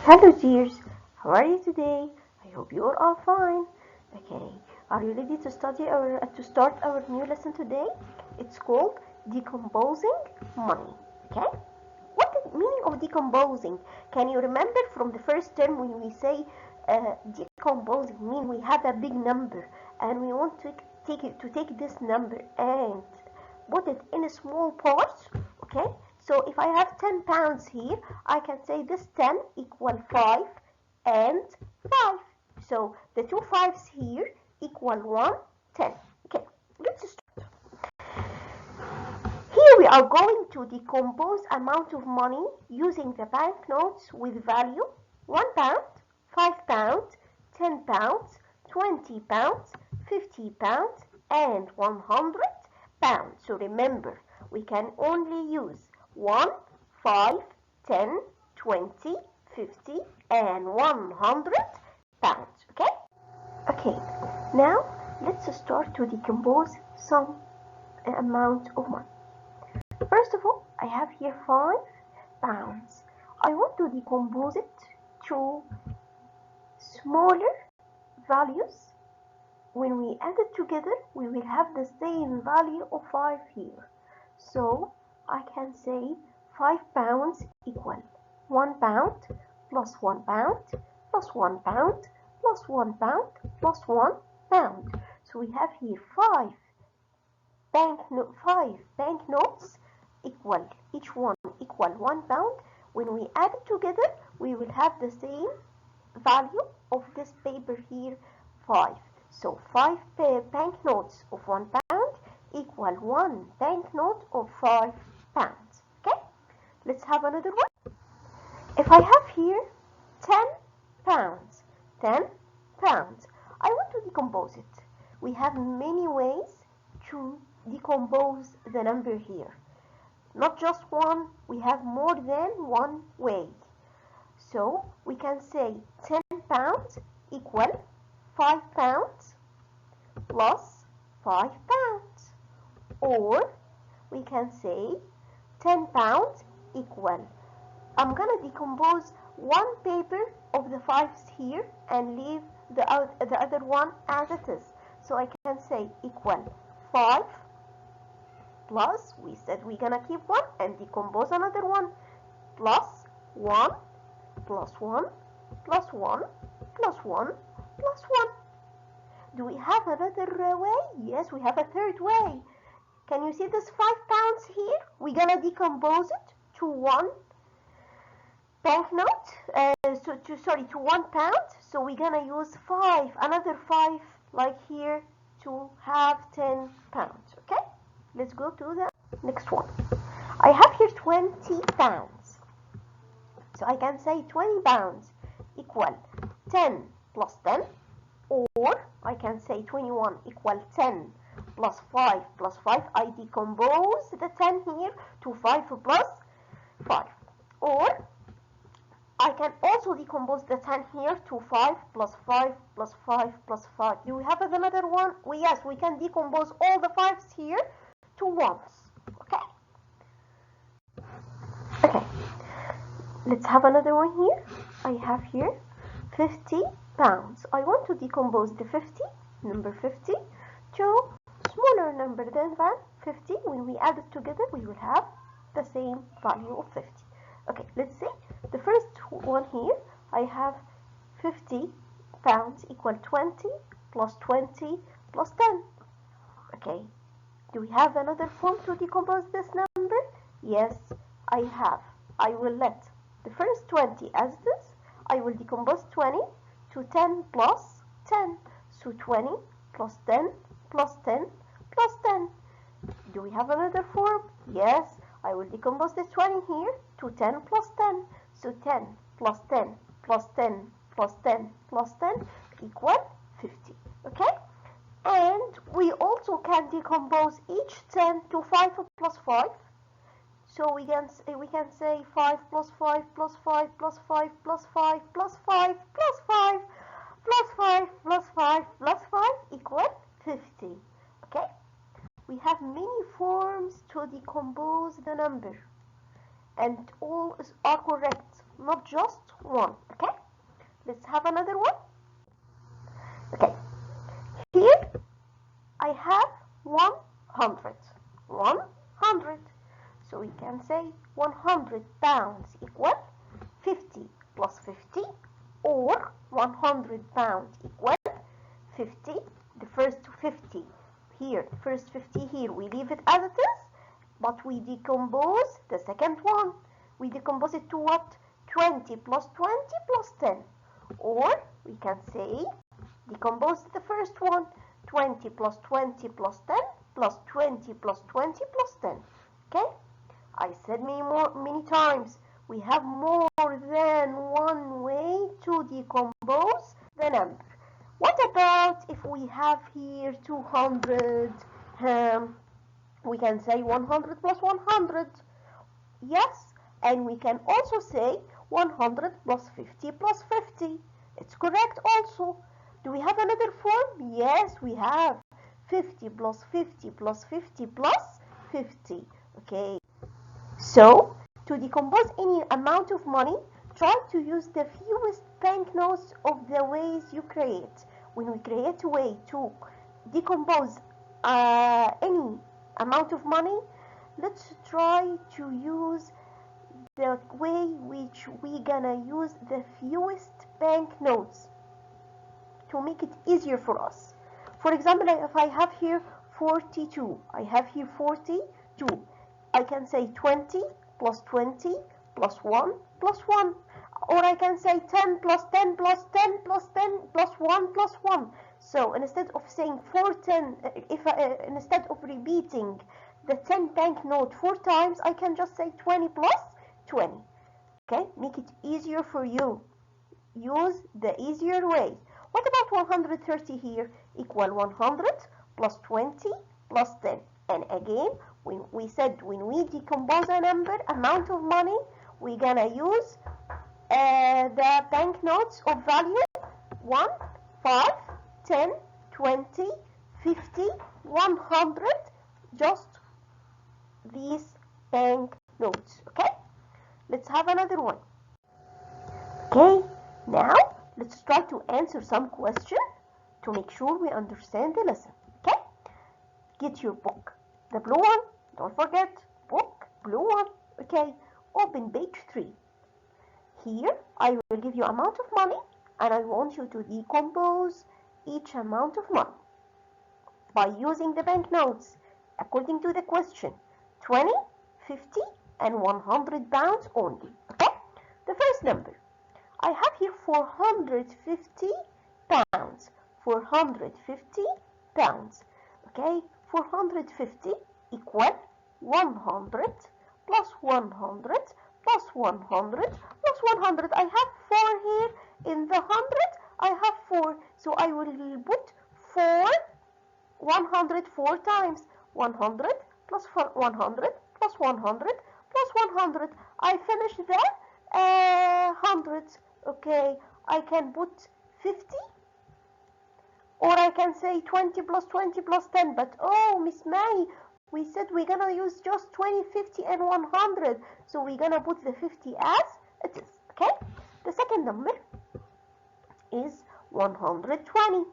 Hello dears, how are you today? I hope you are all fine. Okay, are you ready to start our new lesson today? It's called Decomposing Money. Okay, what is the meaning of decomposing? Can you remember from the first term when we say decomposing mean we have a big number and we want to take this number and put it in a small parts? Okay, so if I have 10 pounds here, I can say this 10 equal 5 and 5. So the two fives here equal 1, 10. Okay, let's start. Here we are going to decompose amount of money using the banknotes with value 1 pound, 5 pounds, 10 pounds, 20 pounds, 50 pounds, and 100 pounds. So remember, we can only use 1, 5, 10, 20, 50, and 100 pounds. Okay? Okay, now let's start to decompose some amount of money. First of all, I have here 5 pounds. I want to decompose it to smaller values. When we add it together, we will have the same value of 5 here. So I can say 5 pounds equal 1 pound plus 1 pound plus 1 pound plus 1 pound plus 1 pound. So we have here 5 banknotes equal, each one equal 1 pound. When we add it together, we will have the same value of this paper here, 5. So 5 banknotes of 1 pound equal 1 banknote of 5 pounds. Okay, let's have another one. If I have here 10 pounds, 10 pounds, I want to decompose it. We have many ways to decompose the number here. Not just one, we have more than one way. So we can say 10 pounds equal 5 pounds plus 5 pounds. Or we can say 10 pounds equal, I'm gonna decompose one paper of the 5s here and leave the other one as it is. So I can say equal 5 plus, we said we're gonna keep one and decompose another one, plus 1 plus 1 plus 1 plus 1 plus 1. Do we have another way? Yes, we have a third way. Can you see this 5 pounds here? We're gonna decompose it to one banknote, to 1 pound. So we're gonna use another 5 like here to have 10 pounds. Okay, let's go to the next one. I have here 20 pounds. So I can say 20 pounds equal 10 plus 10, or I can say 21 equal 10 plus 5 plus 5. I decompose the 10 here to 5 plus 5. Or I can also decompose the 10 here to 5 plus 5 plus 5 plus 5. Do we have another one? Yes, we can decompose all the 5s here to 1s. Okay? Okay. Let's have another one here. I have here 50 pounds. I want to decompose the 50, number 50, to smaller number than 50. When we add it together, we will have the same value of 50. Okay, let's see. The first one here, I have 50 pounds equal 20 plus 20 plus 10. Okay, do we have another form to decompose this number? Yes, I have. I will let the first 20 as it is. I will decompose 20 to 10 plus 10. So 20 plus 10 plus 10 plus 10. Do we have another form? Yes, I will decompose the 20 here to 10 plus 10. So 10 plus 10 plus 10 plus 10 plus 10 equal 50. Okay? And we also can decompose each 10 to 5 plus 5. So we can say 5 plus 5 plus 5 plus 5 plus 5 plus 5 plus 5 plus 5 plus 5 plus 5 equal 50. Okay? We have many forms to decompose the number, and all are correct. not just 1. Okay, let's have another one. Okay, here I have 100. 100. So we can say 100 pounds equal 50 plus 50, or 100 pounds equal 50. The first 50 here, first 50 here, we leave it as it is, but we decompose the second one. We decompose it to what? 20 plus 20 plus 10. Or we can say, decompose the first one, 20 plus 20 plus 10 plus 20 plus 20 plus 10. Okay? I said many times, we have more than one way to decompose the number. What about if we have here 200? We can say 100 plus 100. Yes, and we can also say 100 plus 50 plus 50. It's correct also. Do we have another form? Yes, we have 50 plus 50 plus 50 plus 50. Okay. So, to decompose any amount of money, try to use the fewest banknotes of the ways you create. When we create a way to decompose any amount of money, let's try to use the way which we gonna use the fewest banknotes to make it easier for us. For example, if I have here 42, I have here 42. I can say 20 plus 20 plus 1 plus 1. Or I can say 10 plus 10 plus 10 plus 10 plus 1 plus 1. So instead of saying 410, instead of repeating the 10 banknote 4 times, I can just say 20 plus 20. Okay, make it easier for you. Use the easier way. What about 130 here? Equal 100 plus 20 plus 10. And again, when we said when we decompose a number, amount of money, we're gonna use the banknotes of value 1, 5, 10, 20, 50, 100, just these banknotes. Okay, let's have another one. Okay, now let's try to answer some questions to make sure we understand the lesson. Okay, get your book, the blue one, don't forget, book, blue one. Okay, open page 3. Here I will give you amount of money and I want you to decompose each amount of money by using the banknotes according to the question, 20, 50 and 100 pounds only. Okay, the first number, I have here 450 pounds. 450 pounds. Okay, 450 equal 100 plus 100 plus 100 plus 100. I have 4 here in the 100. I have 4. So I will put 100 4 times. 100 plus 100 plus 100 plus 100. I finish the hundreds. Okay, I can put 50, or I can say 20 plus 20 plus 10. But oh, Miss May, we said we're gonna use just 20, 50 and 100. So we're gonna put the 50 as it is. Okay, the second number is 120.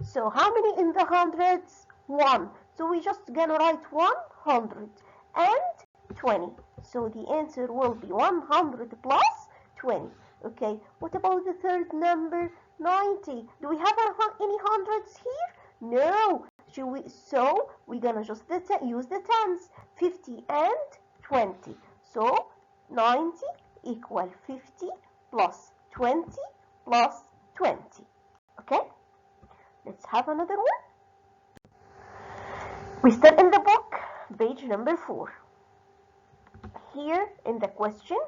So how many in the hundreds? 1. So we just gonna write 120. So the answer will be 100 plus 20. Okay, what about the third number? 90. Do we have any hundreds here? No. So we're gonna just use the tens. 50 and 20. So 90 equal 50 plus 20 plus 20. Okay, let's have another one. We still in the book, page number 4. Here in the question,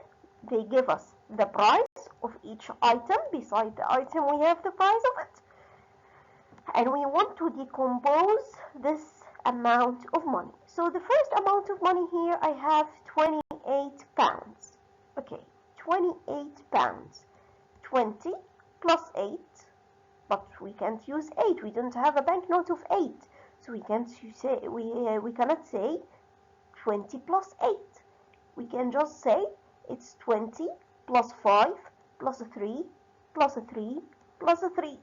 they give us the price of each item. Beside the item, we have the price of it. And we want to decompose this amount of money. So the first amount of money here, I have 28 pounds. Okay, 28 pounds. 20 plus 8, but we can't use 8. We don't have a banknote of 8. So we can't say, we cannot say 20 plus 8. We can just say it's 20 plus 5 plus 3 plus 3 plus 3.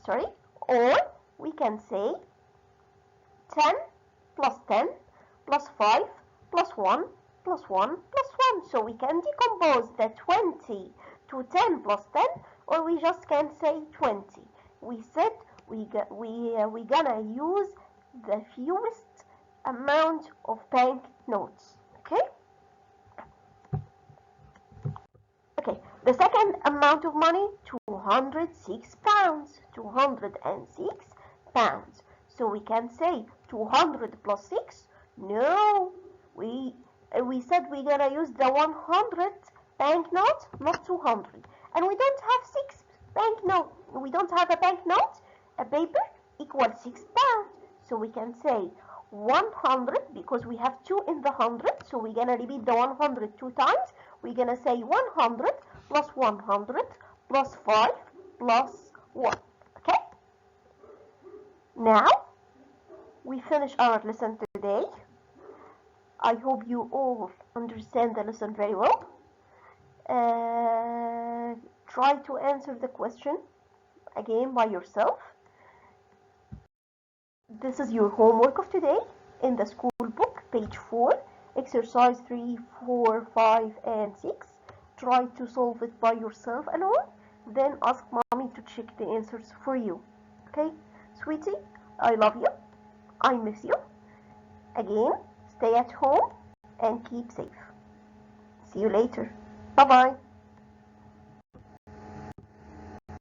Sorry. Or we can say 10 plus 10 plus 5 plus 1 plus 1 plus 1. So we can decompose the 20 to 10 plus 10, or we just can say 20. We said we're gonna use the fewest amount of bank notes. Okay? Okay, the second amount of money, 206 pounds. 206 pounds. So we can say 200 plus 6. No, we said we're gonna use the 100 banknote, not 200. And we don't have 6 banknote. We don't have a banknote, a paper equals 6 pounds. So we can say 100 because we have 2 in the 100. So we're gonna repeat the 100 2 times. We're gonna say 100 plus 100 plus 5 plus 1. Okay? Now, we finish our lesson today. I hope you all understand the lesson very well. Try to answer the question again by yourself. This is your homework of today in the school book, page 4, exercise 3, 4, 5, and 6. Try to solve it by yourself alone. Then ask mommy to check the answers for you. Okay, sweetie, I love you. I miss you. Again, stay at home and keep safe. See you later. Bye-bye.